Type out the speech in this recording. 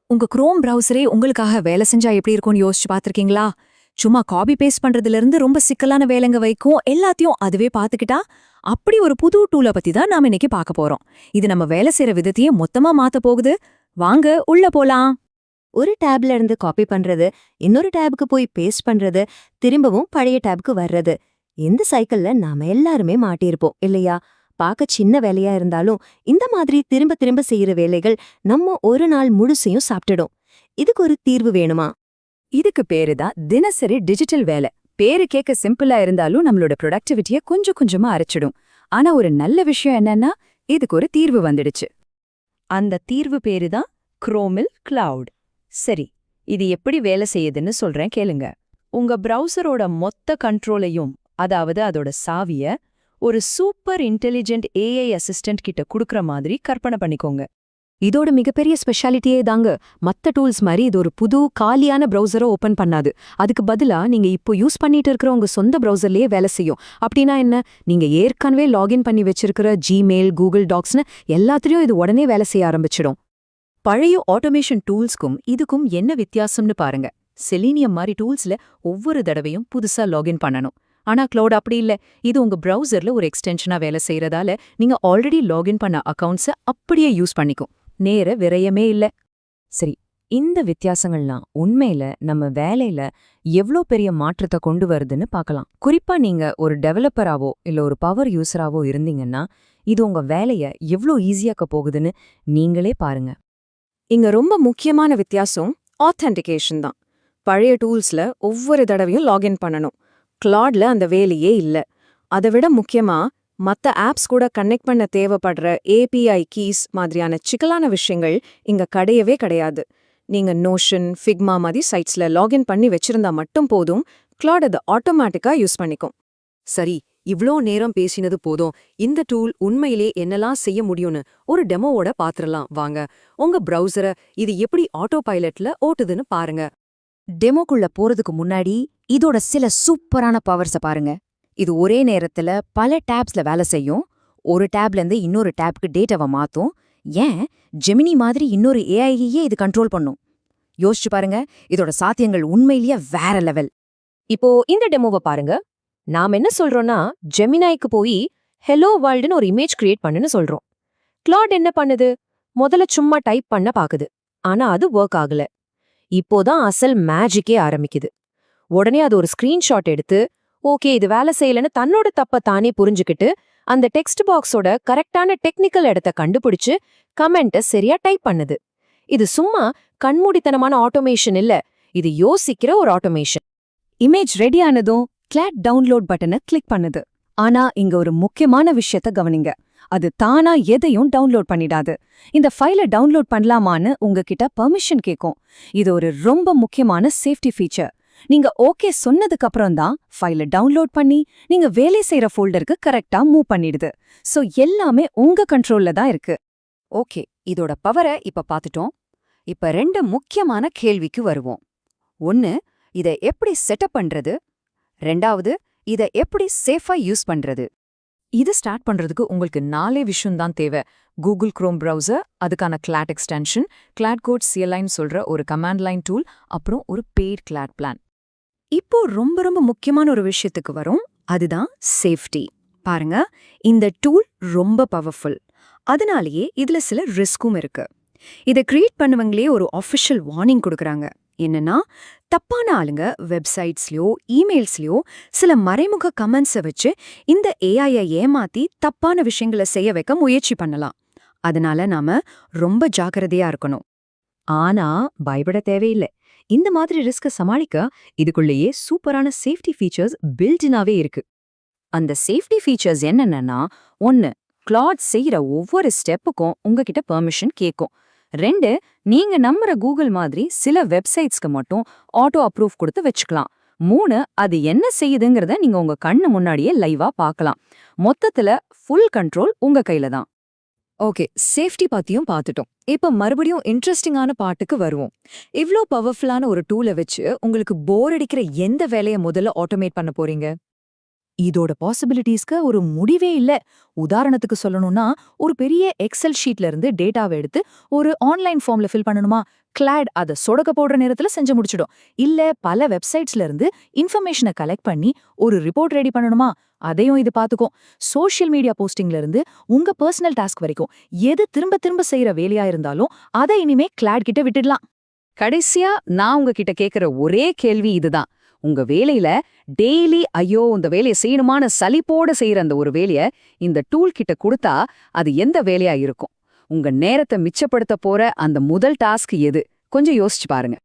உங்க குரோம் பிரவுசரே உங்களுக்காக வேலை செஞ்சா எப்படி இருக்கும்னு யோசிச்சு பார்த்திருக்கீங்களா? சும்மா காப்பி பேஸ்ட் பண்றதுல இருந்து ரொம்ப சிக்கலான வேலைங்க வைக்கும் எல்லாத்தையும் அதுவே பார்த்துக்கிட்டா, அப்படி ஒரு புது டூலை பத்தி தான் நாம இன்னைக்கு பார்க்க போறோம். இது நம்ம வேலை செய்யற விதத்தையே மொத்தமா மாத்த போகுது. வாங்க உள்ள போலாம். ஒரு டேப்ல இருந்து காப்பி பண்றது, இன்னொரு டேபுக்கு போய் பேஸ்ட் பண்றது, திரும்பவும் பழைய டேபுக்கு வர்றது. இந்த சைக்கிள்ல நாம எல்லாருமே மாட்டியிருப்போம் இல்லையா? பார்க்க சின்ன வேலையா இருந்தாலும் இந்த மாதிரி திரும்ப திரும்ப செய்யற வேலைகள் நம்ம ஒரு நாள் முழுசையும் சாப்பிட்டுடும். இதுக்கு ஒரு தீர்வு வேணுமா? இதுக்கு பேரு தான் தினசரி டிஜிட்டல் வேலை. பேரு கேட்க சிம்பிளா இருந்தாலும் நம்மளோட ப்ரொடக்டிவிட்டியை கொஞ்சம் கொஞ்சமா அரைச்சிடும். ஆனா ஒரு நல்ல விஷயம் என்னன்னா, இதுக்கு ஒரு தீர்வு வந்துடுச்சு. அந்த தீர்வு பேரு தான் குரோமில் கிளவுட். சரி, இது எப்படி வேலை செய்யுதுன்னு சொல்றேன் கேளுங்க. உங்க பிரவுசரோட மொத்த கண்ட்ரோலையும், அதாவது அதோட சாவிய ஒரு சூப்பர் இன்டெலிஜென்ட் ஏஐ அசிஸ்டன்ட் கிட்ட குடுக்கற மாதிரி கற்பனை பண்ணிக்கோங்க. இதோட மிகப்பெரிய ஸ்பெஷாலிட்டியே தாங்க. மத்த டூல்ஸ் மாதிரி இது ஒரு புது காலியான பிரவுசரை ஓபன் பண்ணாது. அதுக்கு பதிலா நீங்க இப்போ யூஸ் பண்ணிட்டு இருக்கிற உங்க சொந்த பிரவுசர்லயே வேலை செய்யும். அப்படின்னா என்ன? நீங்க ஏற்கனவே லாகின் பண்ணி வச்சிருக்கிற ஜிமெயில், கூகுள் டாக்ஸ்னு எல்லாத்துலயும் இது உடனே வேலை செய்ய ஆரம்பிச்சிடும். பழைய ஆட்டோமேஷன் டூல்ஸ்க்கும் இதுக்கும் என்ன வித்தியாசம்னு பாருங்க. செலீனியம் மாதிரி டூல்ஸ்ல ஒவ்வொரு தடவையும் புதுசா லாகின் பண்ணணும். ஆனா கிளவுட் அப்படி இல்ல. இது உங்க பிரவுசர்ல ஒரு எக்ஸ்டென்ஷனா வேலை செய்யறதால நீங்க ஆல்ரெடி லாகின் பண்ண அக்கவுண்ட்ஸை அப்படியே யூஸ் பண்ணிக்கும். நேர விரயமே இல்ல. சரி, இந்த வித்தியாசங்கள்லாம் உண்மையில நம்ம வேலையில எவ்ளோ பெரிய மாற்றத்தை கொண்டு வருதுன்னு பார்க்கலாம். குறிப்பா நீங்க ஒரு டெவலப்பராவோ இல்ல ஒரு பவர் யூசராவோ இருந்தீங்கன்னா, இது உங்க வேலைய எவ்ளோ ஈஸியாக்க போகுதுன்னு நீங்களே பாருங்க. இங்க ரொம்ப முக்கியமான வித்தியாசம் ஆத்தென்டிகேஷன் தான். பழைய டூல்ஸ்ல ஒவ்வொரு தடவையும் லாகின் பண்ணணும். கிளாட்ல அந்த வேலையே இல்ல. அதை விட முக்கியமா மத்த ஆப்ஸ் கூட கனெக்ட் பண்ண தேவைப்படுற ஏபிஐ கீஸ் மாதிரியான சிக்கலான விஷயங்கள் இங்க கிடையவே கிடையாது. நீங்க நோஷன், ஃபிக்மா மாதிரி சைட்ஸ்ல லாகின் பண்ணி வச்சிருந்தா மட்டும் போதும், கிளாட் அதை ஆட்டோமேட்டிக்கா யூஸ் பண்ணிக்கும். சரி, இவ்ளோ நேரம் பேசினது போதும். இந்த டூல் உண்மையிலே என்னெல்லாம் செய்ய முடியும்னு ஒரு டெமோவோட பாத்துரலாம் வாங்க. உங்க பிரவுசரை இது எப்படி ஆட்டோ பைலட்ல ஓட்டுதுன்னு பாருங்க. டெமோக்குள்ள போறதுக்கு முன்னாடி இதோட சில சூப்பரான பவர்ஸை பாருங்க. இது ஒரே நேரத்துல பல டேப்ஸ்ல வேலை செய்யும். ஒரு டேப்ல இருந்து இன்னொரு டேப்க்கு டேட்டாவை மாத்தும். ஏன் ஜெமினி மாதிரி இன்னொரு ஏஐயே இது கண்ட்ரோல் பண்ணும். யோசிச்சு பாருங்க, இதோட சாத்தியங்கள் உண்மையிலேயே வேற லெவல். இப்போ இந்த டெமோவை பாருங்க. நாம என்ன சொல்றோம்னா, ஜெமினாய்க்கு போய் ஹெலோ வேர்ல்டுன்னு ஒரு இமேஜ் கிரியேட் பண்ணுன்னு சொல்றோம். கிளாட் என்ன பண்ணுது? முதல்ல சும்மா டைப் பண்ண பாக்குது. ஆனா அது ஒர்க் ஆகல. இப்போதான் அசல் மேஜிக்கே ஆரம்பிக்குது. உடனே அது ஒரு ஸ்கிரீன்ஷாட் எடுத்து, ஓகே இது வேலை செய்யலன்னு தன்னோட தப்ப தானே புரிஞ்சுக்கிட்டு, அந்த டெக்ஸ்ட் பாக்ஸோட கரெக்டான டெக்னிக்கல் இடத்த கண்டுபிடிச்சு கமெண்ட்டை சரியா டைப் பண்ணுது. இது சும்மா கண்மூடித்தனமான ஆட்டோமேஷன் இல்ல, இது யோசிக்கிற ஒரு ஆட்டோமேஷன். இமேஜ் ரெடி ஆனதும் கிளாட் டவுன்லோட் பட்டனை கிளிக் பண்ணுது. ஆனா இங்க ஒரு முக்கியமான விஷயத்த கவனிங்க. அது தானா எதையும் டவுன்லோட் பண்ணிடாது. இந்த ஃபைலை டவுன்லோட் பண்ணலாமான்னு உங்ககிட்ட பெர்மிஷன் கேட்கும். இது ஒரு ரொம்ப முக்கியமான சேஃப்டி ஃபீச்சர். நீங்க ஓகே சொன்னதுக்கு அப்புறம் தான் ஃபைலை டவுன்லோட் பண்ணி நீங்க வேலை செய்யற ஃபோல்டருக்கு கரெக்டா மூவ் பண்ணிடுது. சோ எல்லாமே உங்க கண்ட்ரோல்ல தான் இருக்கு. ஓகே, இதோட பவரை இப்ப பாத்துட்டோம். இப்ப 2 முக்கியமான கேள்விக்கு வருவோம். ஒன்னு, இதை எப்படி செட்டப் பண்றது? 2வது, இதை எப்படி சேஃபா யூஸ் பண்றது? இது ஸ்டார்ட் பண்றதுக்கு உங்களுக்கு 4 விஷயம் தான் தேவை. கூகுள் குரோம் பிரவுசர், அதுக்கான Claude extension, Claude code CLI சொல்ற ஒரு கமாண்ட் லைன் டூல், அப்புறம் ஒரு பெய்ட் கிளாட் பிளான். இப்போ ரொம்ப ரொம்ப முக்கியமான ஒரு விஷயத்துக்கு வரும். அதுதான் சேஃப்டி. பாருங்க, இந்த டூல் ரொம்ப பவர்ஃபுல். அதனாலேயே இதுல சில ரிஸ்க்கும் இருக்கு. இதை கிரியேட் பண்ணவங்களே ஒரு ஆஃபிஷியல் வார்னிங் கொடுக்குறாங்க. என்னன்னா, தப்பான ஆளுங்க வெப்சைட்ஸ்லயோ இமெயில்ஸ்லயோ சில மறைமுக கமெண்ட்ஸை வச்சு இந்த ஏஐயை ஏமாத்தி தப்பான விஷயங்களை செய்ய வைக்க முயற்சி பண்ணலாம். அதனால நாம ரொம்ப ஜாக்கிரதையா இருக்கணும். ஆனா பயப்பட தேவையில்லை. இந்த மாதிரி ரிஸ்க சமாளிக்க இதுக்குள்ளேயே சூப்பரான சேஃப்டி ஃபீச்சர்ஸ் பில்டினாவே இருக்கு. அந்த சேஃப்டி ஃபீச்சர்ஸ் என்னென்னா, 1, கிளாட் செய்யற ஒவ்வொரு ஸ்டெப்புக்கும் உங்ககிட்ட பெர்மிஷன் கேட்கும். 2, நீங்க நம்புற கூகுள் மாதிரி சில வெப்சைட்ஸ்க்கு மட்டும் ஆட்டோ அப்ரூவ் கொடுத்து வச்சுக்கலாம். 3, அது என்ன செய்யுதுங்கிறத நீங்க உங்க கண்ணு முன்னாடியே லைவா பார்க்கலாம். மொத்தத்துல ஃபுல் கண்ட்ரோல் உங்க கையில தான். ஓகே, சேஃப்டி பத்தியும் பார்த்துட்டோம். இப்ப மறுபடியும் இன்ட்ரெஸ்டிங்கான பாட்டுக்கு வருவோம். இவ்ளோ பவர்ஃபுல்லான ஒரு டூலை வச்சு உங்களுக்கு போர் அடிக்கிற எந்த வேலையை முதல்ல ஆட்டோமேட் பண்ண போறீங்க? இதோட பாசிபிலிட்டிஸ்க்கு ஒரு முடிவே இல்ல. உதாரணத்துக்கு சொல்லணும்னா, ஒரு பெரிய எக்ஸல் ஷீட்ல இருந்து டேட்டாவை எடுத்து ஒரு ஆன்லைன் ஃபார்ம்ல ஃபில் பண்ணணுமா? கிளாட் அதை சொடக்க போடுற நேரத்துல செஞ்சு முடிச்சிடும். இல்ல பல வெப்சைட்ஸ்ல இருந்து இன்ஃபர்மேஷனை கலெக்ட் பண்ணி ஒரு ரிப்போர்ட் ரெடி பண்ணணுமா, அதையும் இது பாத்துக்கும். சோஷியல் மீடியா போஸ்டிங்ல இருந்து உங்க பர்சனல் டாஸ்க் வரைக்கும் எது திரும்ப திரும்ப செய்யற வேலையா இருந்தாலும் அதை இனிமே கிளாட் கிட்ட விட்டுடலாம். கடைசியா நான் உங்ககிட்ட கேக்குற ஒரே கேள்வி இதுதான். உங்க வேலையில டெய்லி ஐயோ இந்த வேலையை செய்யணுமான சலிப்போட செய்யற அந்த ஒரு வேலைய இந்த டூல் கிட்ட கொடுத்தா அது எந்த வேலையா இருக்கும்? உங்க நேரத்தை மிச்சப்படுத்த போற அந்த முதல் டாஸ்க் எது? கொஞ்சம் யோசிச்சு பாருங்க.